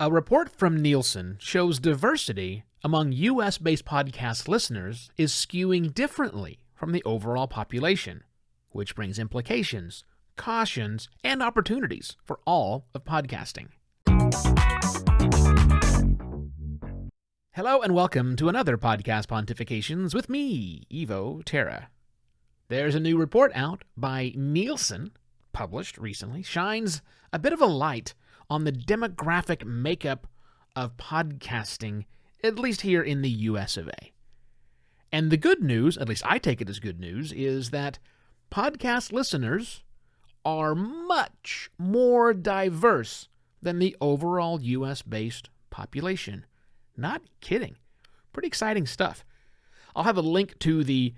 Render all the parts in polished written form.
A report from Nielsen shows diversity among US-based podcast listeners is skewing differently from the overall population, which brings implications, cautions, and opportunities for all of podcasting. Hello and welcome to another Podcast Pontifications with me, Evo Terra. There's a new report out by Nielsen, published recently, shines a bit of a light on the demographic makeup of podcasting, at least here in the US of A. And the good news, at least I take it as good news, is that podcast listeners are much more diverse than the overall US-based population. Not kidding. Pretty exciting stuff. I'll have a link to the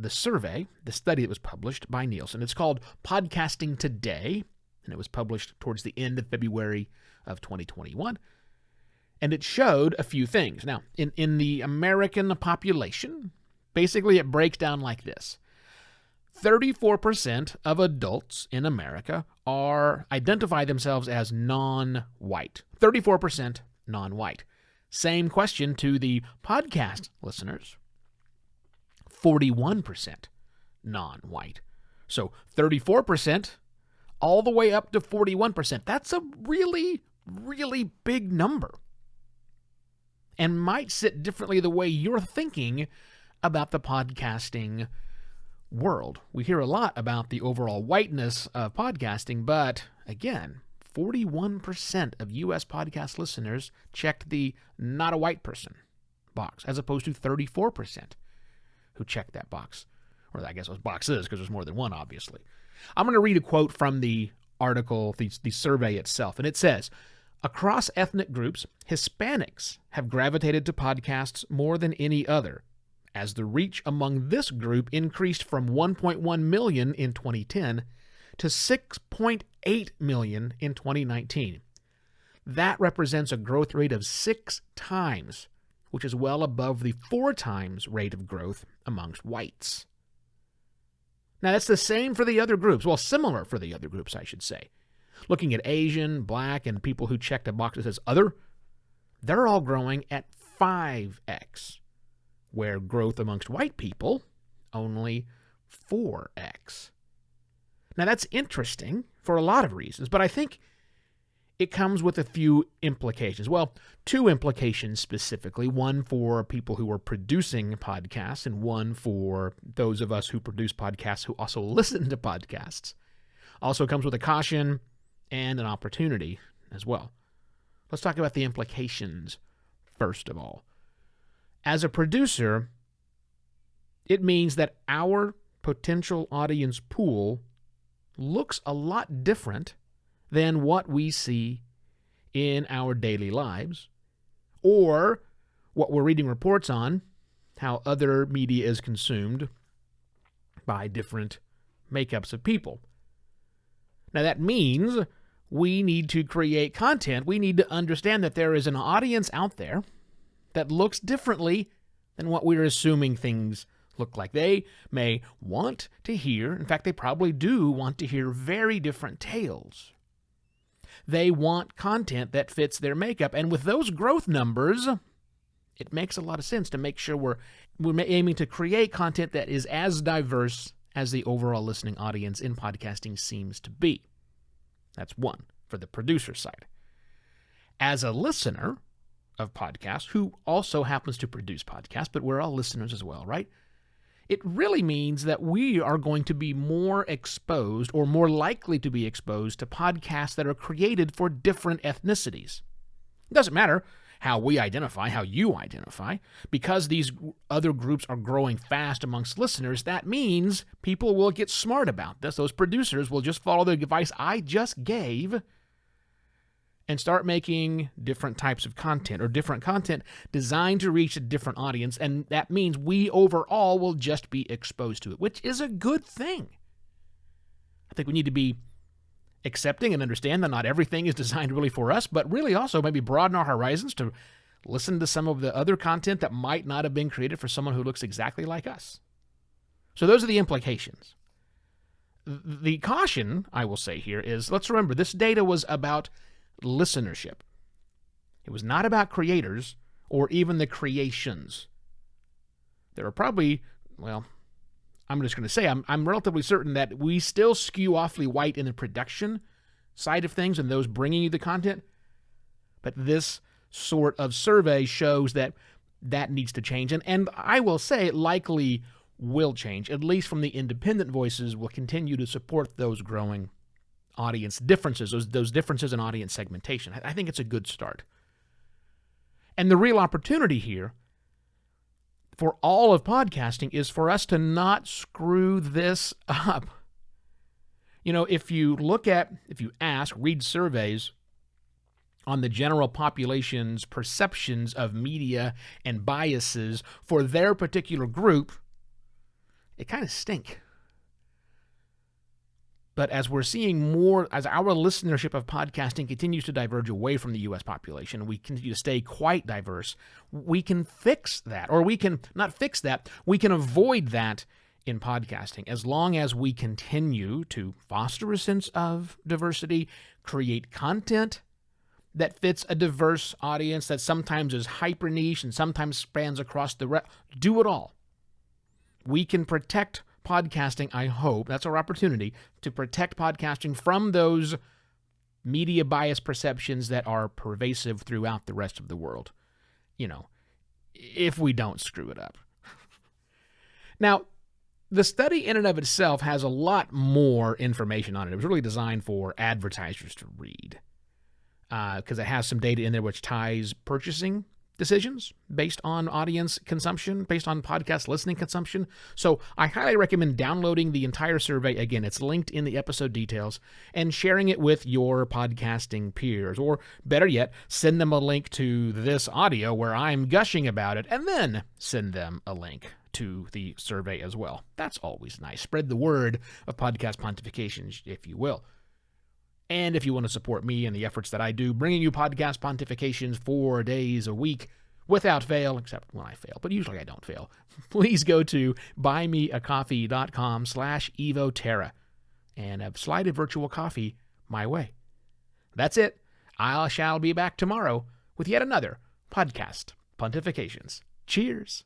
survey, the study that was published by Nielsen. It's called Podcasting Today, and it was published towards the end of February of 2021. And it showed a few things. Now, in the American population, basically it breaks down like this. 34% of adults in America identify themselves as non-white. 34% non-white. Same question to the podcast listeners. 41% non-white. So 34% all the way up to 41%. That's a really, really big number. And might sit differently the way you're thinking about the podcasting world. We hear a lot about the overall whiteness of podcasting, but again, 41% of U.S. podcast listeners checked the not a white person box, as opposed to 34% who checked that box. Or I guess those boxes, because there's more than one, obviously. I'm going to read a quote from the article, the survey itself, and it says, across ethnic groups, Hispanics have gravitated to podcasts more than any other, as the reach among this group increased from 1.1 million in 2010 to 6.8 million in 2019. That represents a growth rate of 6 times, which is well above the 4 times rate of growth amongst whites. Now, that's the same for the other groups. Well, similar for the other groups, I should say. Looking at Asian, Black, and people who checked a box that says other, they're all growing at 5x, where growth amongst white people, only 4x. Now, that's interesting for a lot of reasons, but I think it comes with a few implications. Well, 2 implications specifically, one for people who are producing podcasts and one for those of us who produce podcasts who also listen to podcasts. Also comes with a caution and an opportunity as well. Let's talk about the implications first of all. As a producer, it means that our potential audience pool looks a lot different than what we see in our daily lives or what we're reading reports on, how other media is consumed by different makeups of people. Now that means we need to create content. We need to understand that there is an audience out there that looks differently than what we're assuming things look like. They may want to hear, in fact, they probably do want to hear very different tales. They want content that fits their makeup. And with those growth numbers, it makes a lot of sense to make sure we're aiming to create content that is as diverse as the overall listening audience in podcasting seems to be. That's one for the producer side. As a listener of podcasts, who also happens to produce podcasts, but we're all listeners as well, right? It really means that we are going to be more exposed or more likely to be exposed to podcasts that are created for different ethnicities. It doesn't matter how we identify, how you identify. Because these other groups are growing fast amongst listeners, that means people will get smart about this. Those producers will just follow the advice I just gave and start making different types of content or different content designed to reach a different audience. And that means we overall will just be exposed to it, which is a good thing. I think we need to be accepting and understand that not everything is designed really for us, but really also maybe broaden our horizons to listen to some of the other content that might not have been created for someone who looks exactly like us. So those are the implications. The caution, I will say here, is let's remember this data was about listenership. It was not about creators or even the creations. There are probably, well, I'm just going to say I'm relatively certain that we still skew awfully white in the production side of things and those bringing you the content. But this sort of survey shows that that needs to change. And I will say it likely will change, at least from the independent voices will continue to support those growing audience differences, those differences in audience segmentation. I think it's a good start. And the real opportunity here for all of podcasting is for us to not screw this up. You know, if you read surveys on the general population's perceptions of media and biases for their particular group, it kind of stink. But as we're seeing more, as our listenership of podcasting continues to diverge away from the U.S. population, we continue to stay quite diverse, we can fix that. Or we can not fix that, we can avoid that in podcasting as long as we continue to foster a sense of diversity, create content that fits a diverse audience that sometimes is hyper niche and sometimes spans across do it all. We can protect podcasting, I hope, that's our opportunity, to protect podcasting from those media bias perceptions that are pervasive throughout the rest of the world. You know, if we don't screw it up. Now, the study in and of itself has a lot more information on it. It was really designed for advertisers to read because it has some data in there which ties purchasing decisions based on audience consumption, based on podcast listening consumption. So I highly recommend downloading the entire survey. Again, it's linked in the episode details, and sharing it with your podcasting peers. Or better yet, send them a link to this audio where I'm gushing about it, and then send them a link to the survey as well. That's always nice. Spread the word of podcast pontifications, if you will. And if you want to support me and the efforts that I do, bringing you podcast pontifications 4 days a week without fail, except when I fail, but usually I don't fail, please go to buymeacoffee.com/evoterra and slide a virtual coffee my way. That's it. I shall be back tomorrow with yet another podcast pontifications. Cheers.